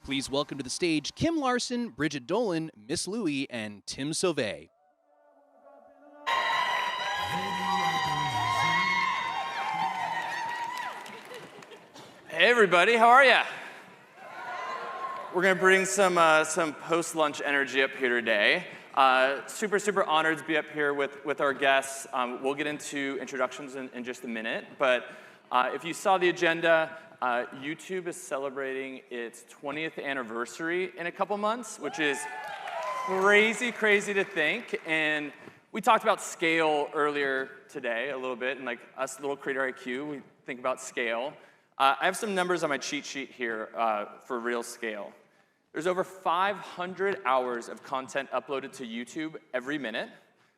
Please welcome to the stage Kim Larson, Bridget Dolan, Miss Louie, and Tim Sauvé. Hey everybody, how are ya? We're gonna bring some post-lunch energy up here today. Super honored to be up here with our guests. We'll get into introductions in just a minute, but if you saw the agenda, YouTube is celebrating its 20th anniversary in a couple months, which is crazy to think. And we talked about scale earlier today a little bit, and like us little CreatorIQ, we think about scale. I have some numbers on my cheat sheet here for real scale. There's over 500 hours of content uploaded to YouTube every minute.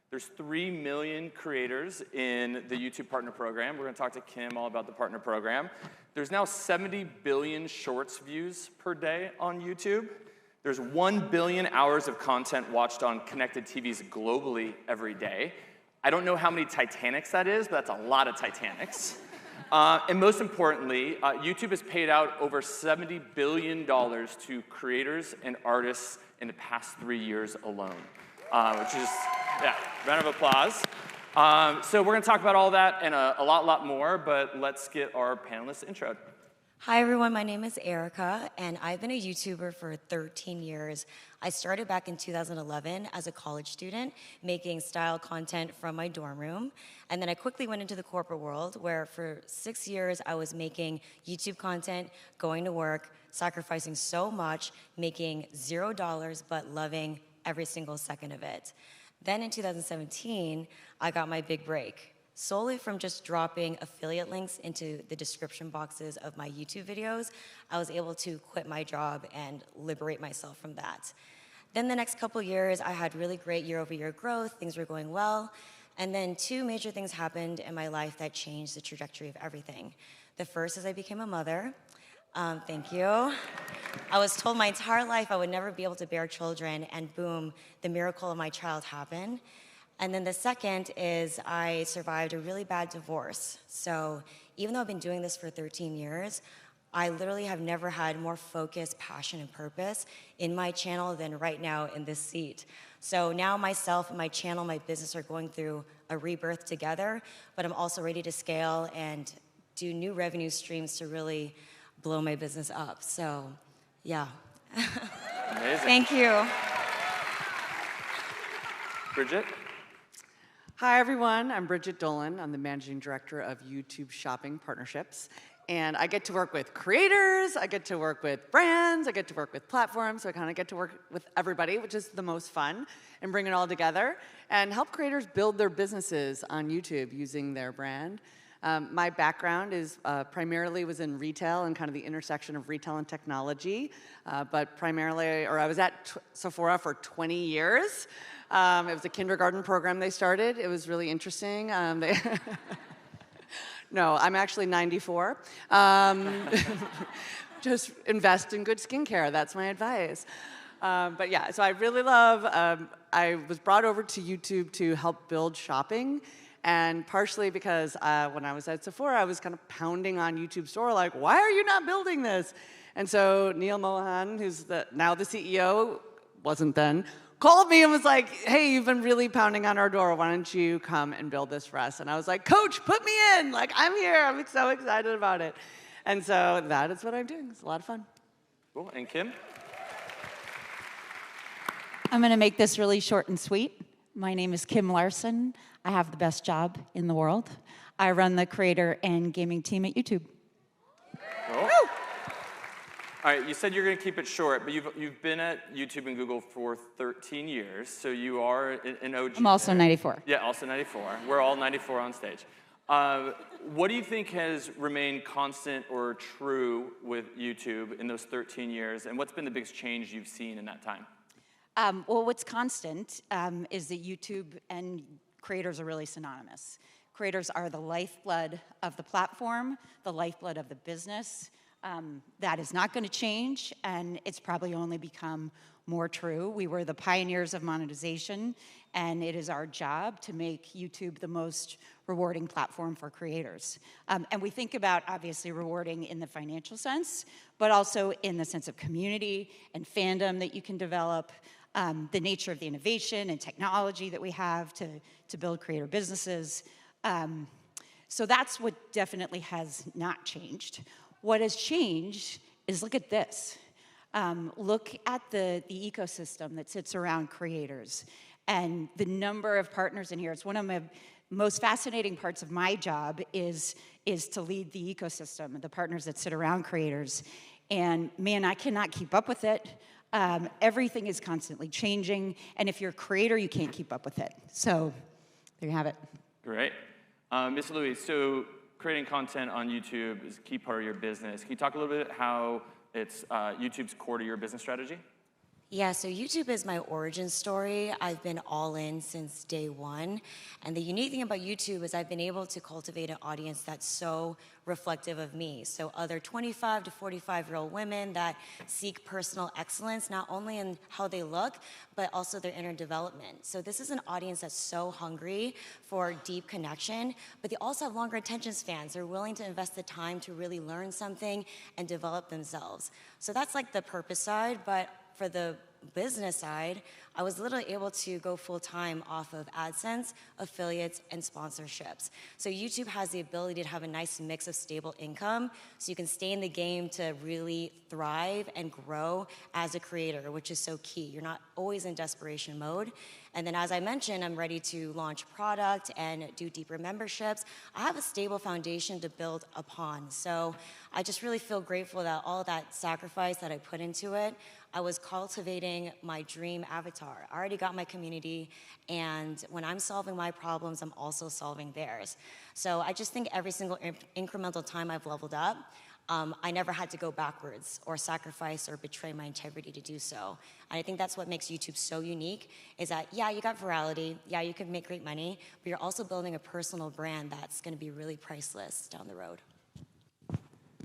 There's 3 million creators in the YouTube Partner Program. We're gonna talk to Kim all about the Partner Program. There's now 70 billion shorts views per day on YouTube. There's 1 billion hours of content watched on connected TVs globally every day. I don't know how many Titanics that is, but that's a lot of Titanics. And most importantly, YouTube has paid out over $70 billion to creators and artists in the past 3 years alone, which is, yeah, round of applause. So we're gonna talk about all that and a lot more, but let's get our panelists introed. Hi everyone, my name is Erica, and I've been a YouTuber for 13 years. I started back in 2011 as a college student, making style content from my dorm room. And then I quickly went into the corporate world, where for 6 years I was making YouTube content, going to work, sacrificing so much, making $0, but loving every single second of it. Then in 2017, I got my big break, solely from just dropping affiliate links into the description boxes of my YouTube videos. I was able to quit my job and liberate myself from that. Then the next couple years, I had really great year-over-year growth, things were going well, and then 2 major things happened in my life that changed the trajectory of everything. The first is I became a mother. Thank you. I was told my entire life I would never be able to bear children, and boom, the miracle of my child happened. And then the second is I survived a really bad divorce. So even though I've been doing this for 13 years, I literally have never had more focus, passion, and purpose in my channel than right now in this seat. So now myself and my channel, my business are going through a rebirth together, but I'm also ready to scale and do new revenue streams to really blow my business up. So, yeah. Amazing. Thank you. Bridget? Hi, everyone. I'm Bridget Dolan. I'm the Managing Director of YouTube Shopping Partnerships. And I get to work with creators, I get to work with brands, I get to work with platforms, so I kind of get to work with everybody, which is the most fun, and bring it all together and help creators build their businesses on YouTube using their brand. My background is primarily was in retail and kind of the intersection of retail and technology, but primarily, or I was at Sephora for 20 years. It was a kindergarten program they started. It was really interesting. No, I'm actually 94. Just invest in good skincare. That's my advice. But yeah, so I really love, I was brought over to YouTube to help build shopping. And partially because when I was at Sephora, I was kind of pounding on YouTube Store, like, why are you not building this? And so Neil Mohan, who's now the CEO, wasn't then, called me and was like, hey, you've been really pounding on our door. Why don't you come and build this for us? And I was like, Coach, put me in. Like, I'm here. I'm so excited about it. And so that is what I'm doing. It's a lot of fun. Cool. And Kim? I'm going to make this really short and sweet. My name is Kim Larson. I have the best job in the world. I run the creator and gaming team at YouTube. Cool. All right, you said you're going to keep it short, but you've been at YouTube and Google for 13 years, so you are an OG. I'm also there. 94. Yeah, also 94. We're all 94 on stage. What do you think has remained constant or true with YouTube in those 13 years, and what's been the biggest change you've seen in that time? Well, what's constant is that YouTube and creators are really synonymous. Creators are the lifeblood of the platform, the lifeblood of the business. That is not going to change, and it's probably only become more true. We were the pioneers of monetization, and it is our job to make YouTube the most rewarding platform for creators. And we think about, obviously, rewarding in the financial sense, but also in the sense of community and fandom that you can develop, the nature of the innovation and technology that we have to build creator businesses. So that's what definitely has not changed. What has changed is, look at this. Look at the ecosystem that sits around creators and the number of partners in here. It's one of my most fascinating parts of my job is to lead the ecosystem, the partners that sit around creators. And man, I cannot keep up with it. Everything is constantly changing. And if you're a creator, you can't keep up with it. So there you have it. Great. Ms. Louie, so creating content on YouTube is a key part of your business. Can you talk a little bit how it's YouTube's core to your business strategy? Yeah, so YouTube is my origin story. I've been all in since day one. And the unique thing about YouTube is I've been able to cultivate an audience that's so reflective of me. So other 25 to 45-year-old women that seek personal excellence, not only in how they look, but also their inner development. So this is an audience that's so hungry for deep connection, but they also have longer attention spans. They're willing to invest the time to really learn something and develop themselves. So that's like the purpose side, but for the business side, I was literally able to go full-time off of AdSense, affiliates, and sponsorships. So YouTube has the ability to have a nice mix of stable income, so you can stay in the game to really thrive and grow as a creator, which is so key. You're not always in desperation mode. And then, as I mentioned, I'm ready to launch product and do deeper memberships. I have a stable foundation to build upon. So I just really feel grateful that all that sacrifice that I put into it, I was cultivating my dream avatar. I already got my community, and when I'm solving my problems, I'm also solving theirs. So I just think every single incremental time I've leveled up, I never had to go backwards or sacrifice or betray my integrity to do so. And I think that's what makes YouTube so unique, is that, yeah, you got virality, yeah, you can make great money, but you're also building a personal brand that's gonna be really priceless down the road.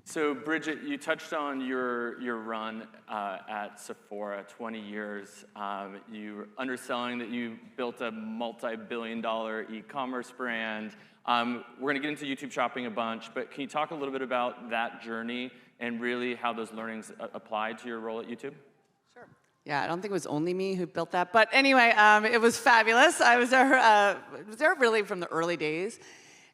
So Bridget, you touched on your run at Sephora, 20 years. You underselling that you built a multi-billion-dollar e-commerce brand. We're going to get into YouTube shopping a bunch, but can you talk a little bit about that journey and really how those learnings applied to your role at YouTube? Sure. Yeah, I don't think it was only me who built that, but anyway, it was fabulous. I was there really from the early days,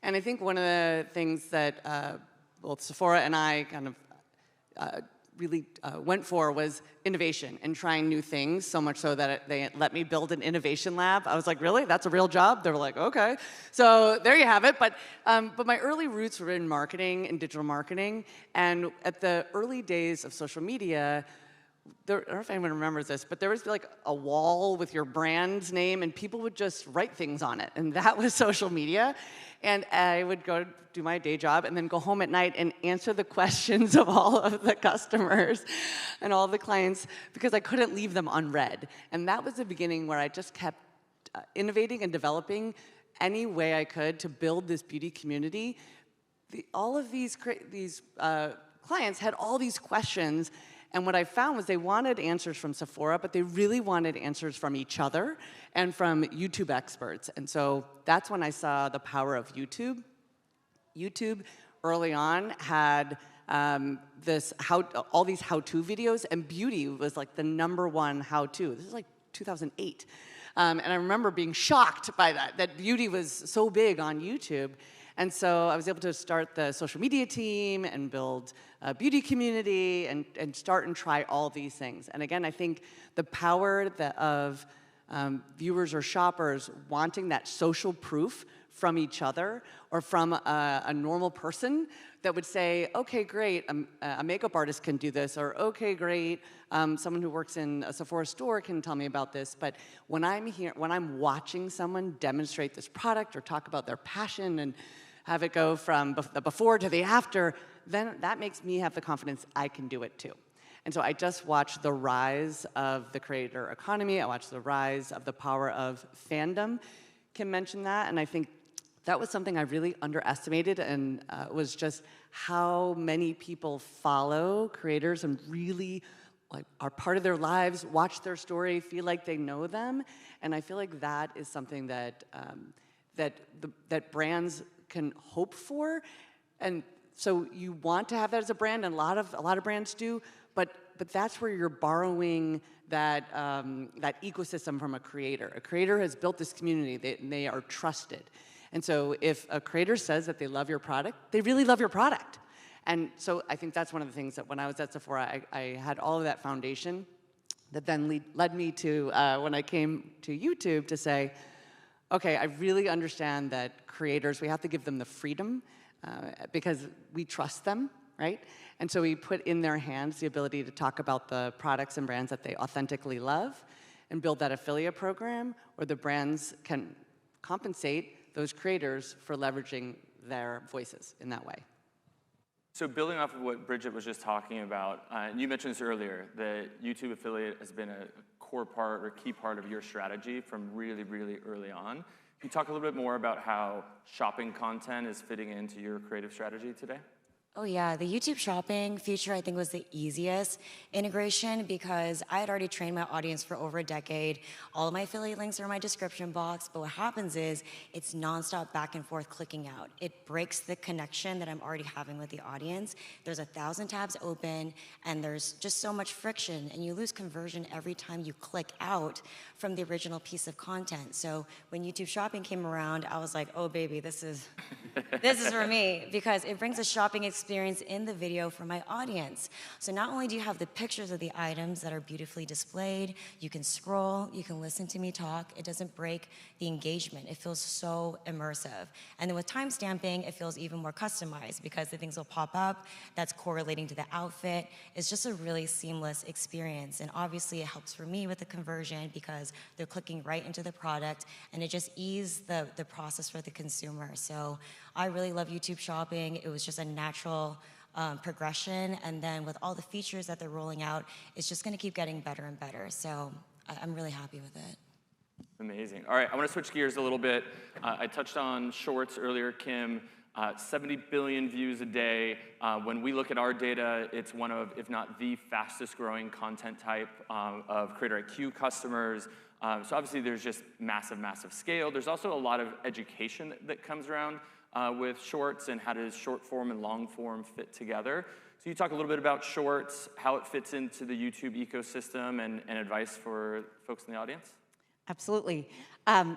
and I think one of the things that both Sephora and I kind of really went for was innovation and trying new things, so much so that they let me build an innovation lab. I was like, really? That's a real job? They were like, okay. So there you have it. But my early roots were in marketing and digital marketing. And at the early days of social media, I don't know if anyone remembers this, but there was like a wall with your brand's name, and people would just write things on it. And that was social media. And I would go do my day job and then go home at night and answer the questions of all of the customers and all the clients, because I couldn't leave them unread. And that was the beginning where I just kept innovating and developing any way I could to build this beauty community. All of these clients had all these questions, and what I found was they wanted answers from Sephora, but they really wanted answers from each other and from YouTube experts. And so that's when I saw the power of YouTube. YouTube early on had all these how-to videos, and beauty was like the #1 how-to. This is like 2008. And I remember being shocked by that beauty was so big on YouTube. And so I was able to start the social media team and build a beauty community and start and try all these things. And again, I think the power of viewers or shoppers wanting that social proof from each other or from a normal person that would say, okay, great, a makeup artist can do this, or okay, great, someone who works in a Sephora store can tell me about this. But when I'm watching someone demonstrate this product or talk about their passion and have it go from the before to the after, then that makes me have the confidence I can do it too. And so I just watched the rise of the creator economy. I watched the rise of the power of fandom. Kim mentioned that, and I think that was something I really underestimated, and was just how many people follow creators and really like are part of their lives, watch their story, feel like they know them. And I feel like that is something that that brands can hope for. And so you want to have that as a brand, and a lot of brands do, but that's where you're borrowing that that ecosystem from a creator. A creator has built this community, they are trusted. And so if a creator says that they love your product, they really love your product. And so I think that's one of the things that when I was at Sephora, I had all of that foundation that then led me to, when I came to YouTube, to say, okay, I really understand that creators, we have to give them the freedom because we trust them, right? And so we put in their hands the ability to talk about the products and brands that they authentically love and build that affiliate program where the brands can compensate those creators for leveraging their voices in that way. So building off of what Bridget was just talking about, you mentioned this earlier, that YouTube affiliate has been a core part or key part of your strategy from really, really early on. Can you talk a little bit more about how shopping content is fitting into your creative strategy today? Oh yeah, the YouTube shopping feature I think was the easiest integration because I had already trained my audience for over a decade. All of my affiliate links are in my description box, but what happens is it's nonstop back and forth clicking out. It breaks the connection that I'm already having with the audience. There's 1,000 tabs open and there's just so much friction and you lose conversion every time you click out from the original piece of content. So when YouTube shopping came around, I was like, oh baby, this is for me because it brings a shopping experience in the video for my audience. So not only do you have the pictures of the items that are beautifully displayed, you can scroll, you can listen to me talk, it doesn't break the engagement. It feels so immersive. And then with timestamping, it feels even more customized because the things will pop up that's correlating to the outfit. It's just a really seamless experience. And obviously it helps for me with the conversion because they're clicking right into the product and it just eases the process for the consumer. So I really love YouTube shopping. It was just a natural progression. And then with all the features that they're rolling out, it's just gonna keep getting better and better. So I'm really happy with it. Amazing. All right, I want to switch gears a little bit. I touched on Shorts earlier, Kim. 70 billion views a day. When we look at our data, it's one of, if not the fastest growing content type of CreatorIQ customers. So obviously there's just massive, massive scale. There's also a lot of education that comes around with Shorts and how does short form and long form fit together. So you talk a little bit about Shorts, how it fits into the YouTube ecosystem and advice for folks in the audience? Absolutely.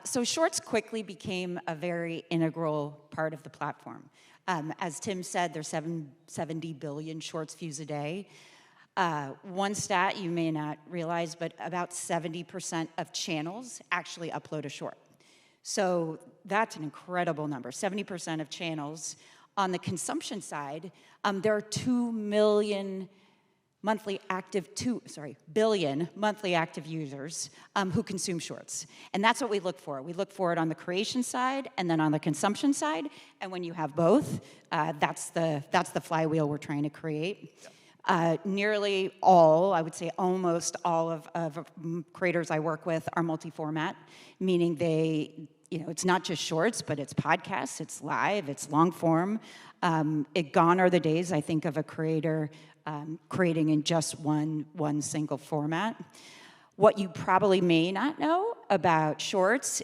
So Shorts quickly became a very integral part of the platform. As Tim said, there's 70 billion Shorts views a day. One stat you may not realize, but about 70% of channels actually upload a short. So that's an incredible number, 70% of channels. On the consumption side, there are 2 billion monthly active users who consume Shorts. And that's what we look for. We look for it on the creation side and then on the consumption side. And when you have both, that's the flywheel we're trying to create. Nearly all, I would say almost all of creators I work with are multi-format, meaning it's not just Shorts, but it's podcasts, it's live, it's long form. Gone are the days, I think, of a creator creating in just one single format. What you probably may not know about Shorts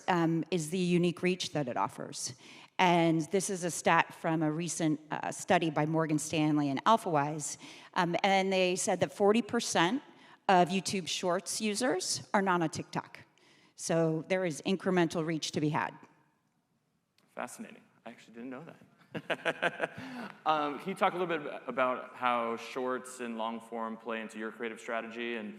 is the unique reach that it offers. And this is a stat from a recent study by Morgan Stanley and AlphaWise. And they said that 40% of YouTube Shorts users are not on TikTok. So there is incremental reach to be had. Fascinating. I actually didn't know that. Can you talk a little bit about how Shorts and long form play into your creative strategy and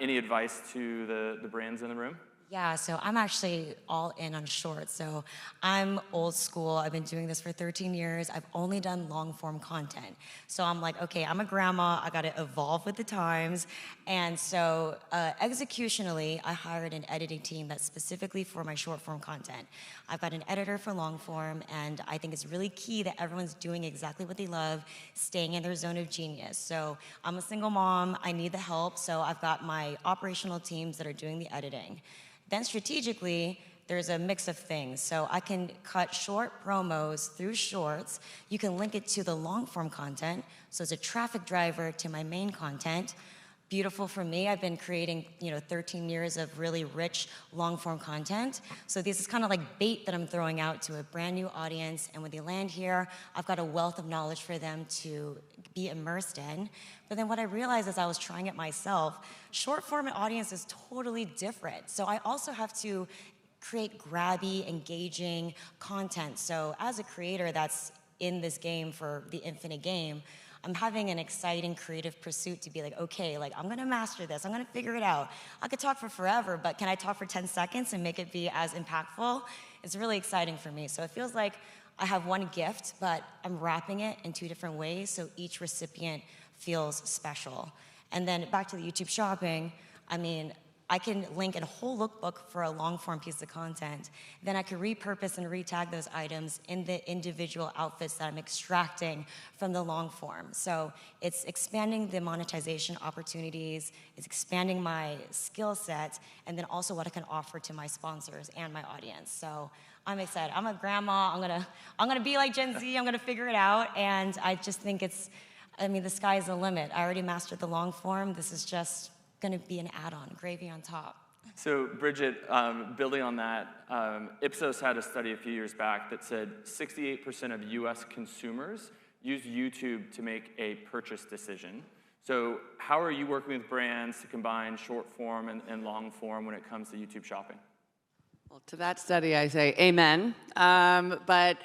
any advice to the brands in the room? Yeah, so I'm actually all in on Shorts. So I'm old school. I've been doing this for 13 years. I've only done long form content. So I'm like, okay, I'm a grandma. I got to evolve with the times. And so executionally, I hired an editing team that's specifically for my short form content. I've got an editor for long form, and I think it's really key that everyone's doing exactly what they love, staying in their zone of genius. So I'm a single mom. I need the help. So I've got my operational teams that are doing the editing. Then strategically, there's a mix of things. So I can cut short promos through shorts. You can link it to the long form content. So it's a traffic driver to my main content. Beautiful for me. I've been creating, 13 years of really rich long form content. So this is kind of like bait that I'm throwing out to a brand new audience. And when they land here, I've got a wealth of knowledge for them to be immersed in. But then what I realized as I was trying it myself, short form audience is totally different. So I also have to create grabby, engaging content. So as a creator that's in this game for the infinite game, I'm having an exciting creative pursuit to be like, okay, like I'm gonna master this, I'm gonna figure it out. I could talk for forever, but can I talk for 10 seconds and make it be as impactful? It's really exciting for me. So it feels like I have one gift, but I'm wrapping it in 2 different ways so each recipient feels special. And then back to the YouTube shopping, I can link a whole lookbook for a long form piece of content. Then I can repurpose and retag those items in the individual outfits that I'm extracting from the long form. So it's expanding the monetization opportunities, it's expanding my skill set, and then also what I can offer to my sponsors and my audience. So I'm excited. I'm a grandma, I'm gonna be like Gen Z, I'm gonna figure it out, and I just think the sky is the limit. I already mastered the long form, this is just going to be an add-on, gravy on top. So Bridget, building on that, Ipsos had a study a few years back that said 68% of US consumers use YouTube to make a purchase decision. So how are you working with brands to combine short form and long form when it comes to YouTube shopping? Well, to that study, I say amen. But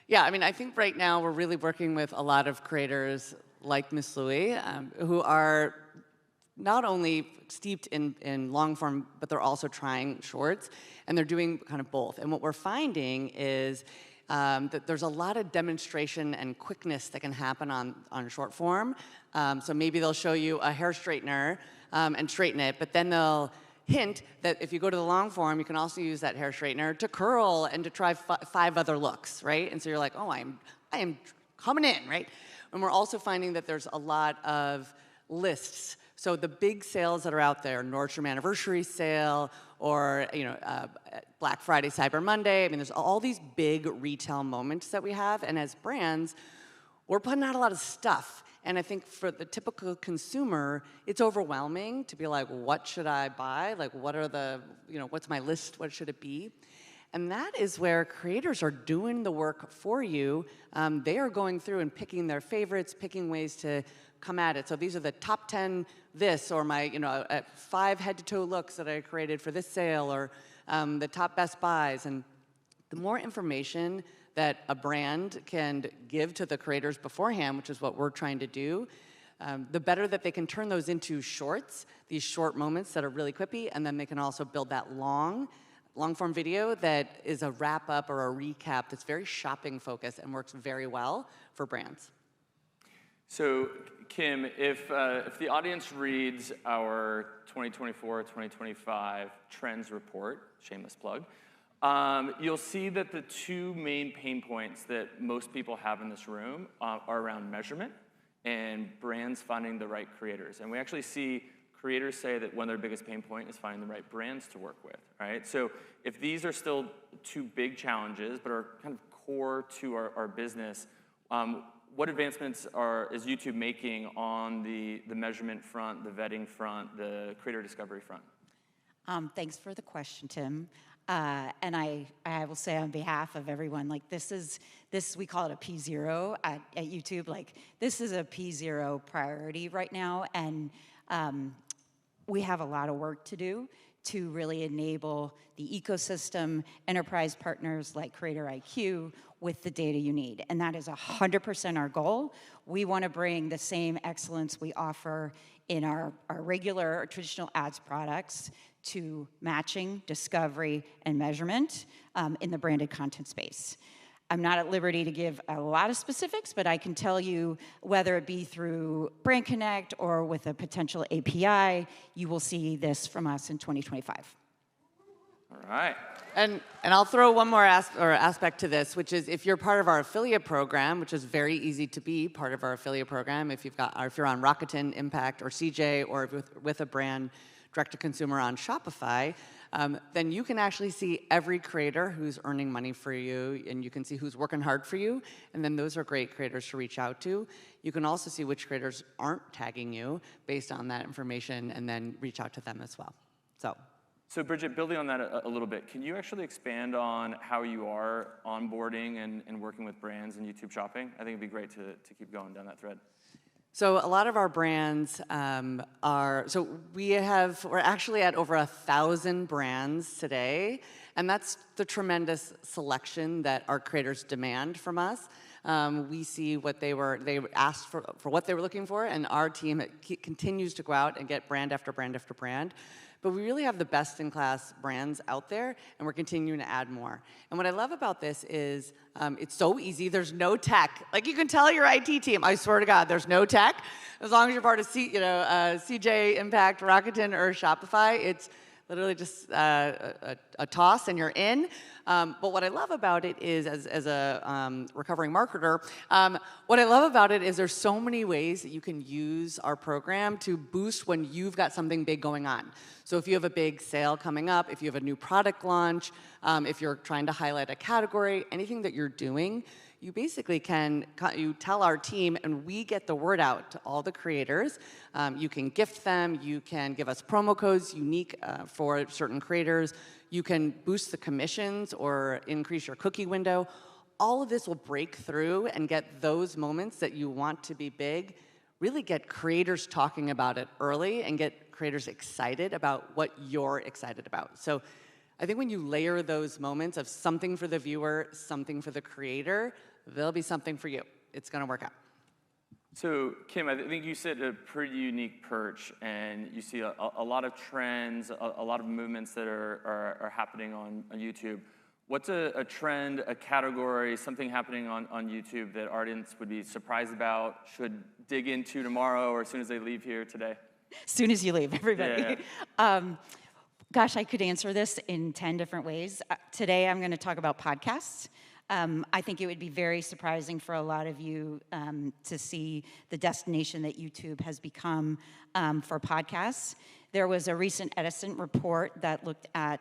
yeah, I think right now we're really working with a lot of creators like Miss Louie, who are not only steeped in long form, but they're also trying shorts, and they're doing kind of both. And what we're finding is that there's a lot of demonstration and quickness that can happen on short form. So maybe they'll show you a hair straightener and straighten it, but then they'll hint that if you go to the long form, you can also use that hair straightener to curl and to try 5 other looks, right? And so you're like, oh, I am coming in, right? And we're also finding that there's a lot of lists. So the big sales that are out there, Nordstrom Anniversary Sale, or Black Friday, Cyber Monday, there's all these big retail moments that we have, and as brands, we're putting out a lot of stuff. And I think for the typical consumer, it's overwhelming to be like, what should I buy? Like, what's my list? What should it be? And that is where creators are doing the work for you. They are going through and picking their favorites, picking ways to come at it. So these are the top 10 this, or my 5 head-to-toe looks that I created for this sale, or the top best buys. And the more information that a brand can give to the creators beforehand, which is what we're trying to do, the better that they can turn those into shorts, these short moments that are really quippy, and then they can also build that long-form video that is a wrap-up or a recap that's very shopping-focused and works very well for brands. So, Kim, if the audience reads our 2024-2025 trends report, shameless plug, you'll see that the 2 main pain points that most people have in this room are around measurement and brands finding the right creators. And we actually see creators say that one of their biggest pain point is finding the right brands to work with, right? So if these are still 2 big challenges, but are kind of core to our business, what advancements is YouTube making on the measurement front, the vetting front, the creator discovery front? Thanks for the question, Tim. And I will say on behalf of everyone, like this we call it a P0 at YouTube. Like this is a P0 priority right now, and we have a lot of work to do to really enable the ecosystem, enterprise partners like CreatorIQ with the data you need. And that is 100% our goal. We want to bring the same excellence we offer in our regular or traditional ads products to matching, discovery, and measurement in the branded content space. I'm not at liberty to give a lot of specifics, but I can tell you whether it be through Brand Connect or with a potential API, you will see this from us in 2025. All right. And I'll throw one more aspect to this, which is if you're part of our affiliate program, which is very easy to be part of our affiliate program, if you're on Rakuten, Impact, or CJ, or with a brand direct to consumer on Shopify, then you can actually see every creator who's earning money for you, and you can see who's working hard for you, and then those are great creators to reach out to. You can also see which creators aren't tagging you based on that information, and then reach out to them as well. So Bridget, building on that a little bit, can you actually expand on how you are onboarding and working with brands in YouTube shopping? I think it'd be great to keep going down that thread. So a lot of our brands we're actually at over 1,000 brands today, and that's the tremendous selection that our creators demand from us. We see what they asked for what they were looking for, and our team continues to go out and get brand after brand after brand. But we really have the best-in-class brands out there, and we're continuing to add more. And what I love about this is it's so easy. There's no tech. Like, you can tell your IT team, I swear to God, there's no tech. As long as you're part of CJ, Impact, Rakuten, or Shopify, it's literally just a toss and you're in. But what I love about it is, as a recovering marketer, what I love about it is there's so many ways that you can use our program to boost when you've got something big going on. So if you have a big sale coming up, if you have a new product launch, if you're trying to highlight a category, anything that you're doing, you basically you tell our team, and we get the word out to all the creators. You can gift them, you can give us promo codes unique for certain creators, you can boost the commissions or increase your cookie window. All of this will break through and get those moments that you want to be big, really get creators talking about it early and get creators excited about what you're excited about. So I think when you layer those moments of something for the viewer, something for the creator, there'll be something for you. It's going to work out. So, Kim, I think you set a pretty unique perch, and you see a lot of trends, a lot of movements that are happening on YouTube. What's a trend, a category, something happening on YouTube that audience would be surprised about, should dig into tomorrow or as soon as they leave here today? As soon as you leave, everybody. Yeah. Gosh, I could answer this in 10 different ways. Today, I'm going to talk about podcasts. I think it would be very surprising for a lot of you to see the destination that YouTube has become for podcasts. There was a recent Edison report that looked at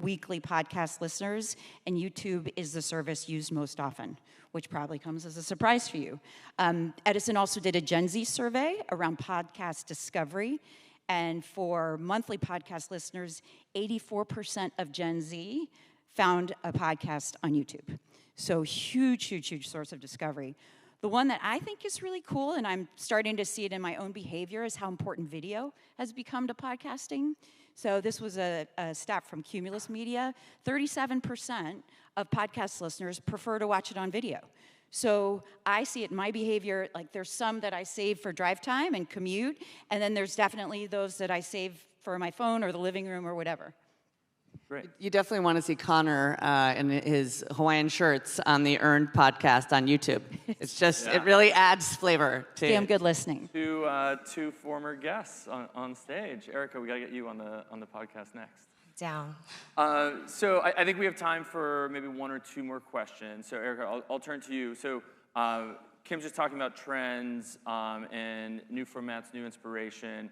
weekly podcast listeners, and YouTube is the service used most often, which probably comes as a surprise for you. Edison also did a Gen Z survey around podcast discovery, and for monthly podcast listeners, 84% of Gen Z found a podcast on YouTube. So huge, huge, huge source of discovery. The one that I think is really cool, and I'm starting to see it in my own behavior, is how important video has become to podcasting. So this was a stat from Cumulus Media. 37% of podcast listeners prefer to watch it on video. So I see it in my behavior, like there's some that I save for drive time and commute, and then there's definitely those that I save for my phone or the living room or whatever. Great. You definitely want to see Connor in his Hawaiian shirts on the Earned podcast on YouTube. It's just, It really adds flavor to Damn good listening. Two former guests on stage. Erica, we got to get you on the podcast next. Down. So I think we have time for maybe one or two more questions. So Erica, I'll turn to you. So Kim's just talking about trends and new formats, new inspiration.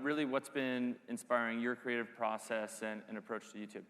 Really, what's been inspiring your creative process and approach to YouTube?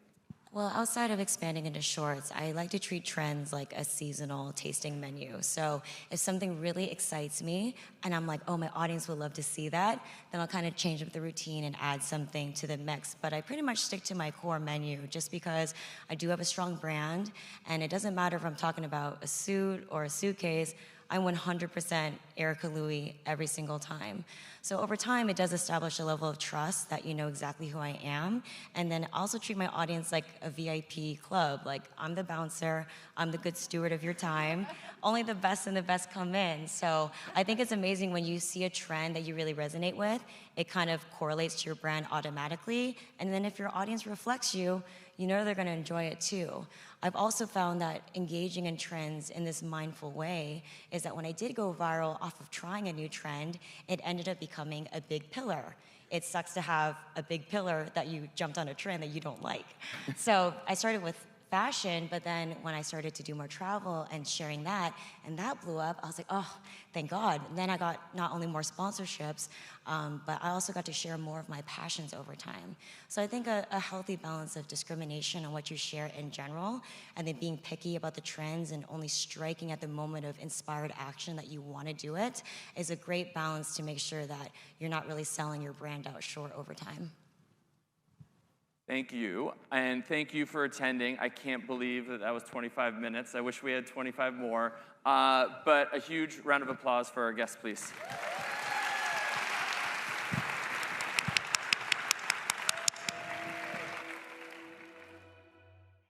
Well, outside of expanding into shorts, I like to treat trends like a seasonal tasting menu. So if something really excites me and I'm like, oh, my audience would love to see that, then I'll kind of change up the routine and add something to the mix. But I pretty much stick to my core menu just because I do have a strong brand, and it doesn't matter if I'm talking about a suit or a suitcase. I'm 100% Erica Louie every single time. So over time, it does establish a level of trust that you know exactly who I am. And then also treat my audience like a VIP club. Like, I'm the bouncer, I'm the good steward of your time. Only the best and the best come in. So I think it's amazing when you see a trend that you really resonate with, it kind of correlates to your brand automatically. And then if your audience reflects you, you know they're gonna enjoy it too. I've also found that engaging in trends in this mindful way is that when I did go viral off of trying a new trend, it ended up becoming a big pillar it sucks to have a big pillar that you jumped on a trend that you don't like. So I started with fashion, but then when I started to do more travel and sharing that, and that blew up, I was like, oh, thank God. And then I got not only more sponsorships, but I also got to share more of my passions over time. So I think a healthy balance of discrimination on what you share in general, and then being picky about the trends and only striking at the moment of inspired action that you want to do it, is a great balance to make sure that you're not really selling your brand out short over time. Thank you, and thank you for attending. I can't believe that was 25 minutes. I wish we had 25 more, but a huge round of applause for our guests, please.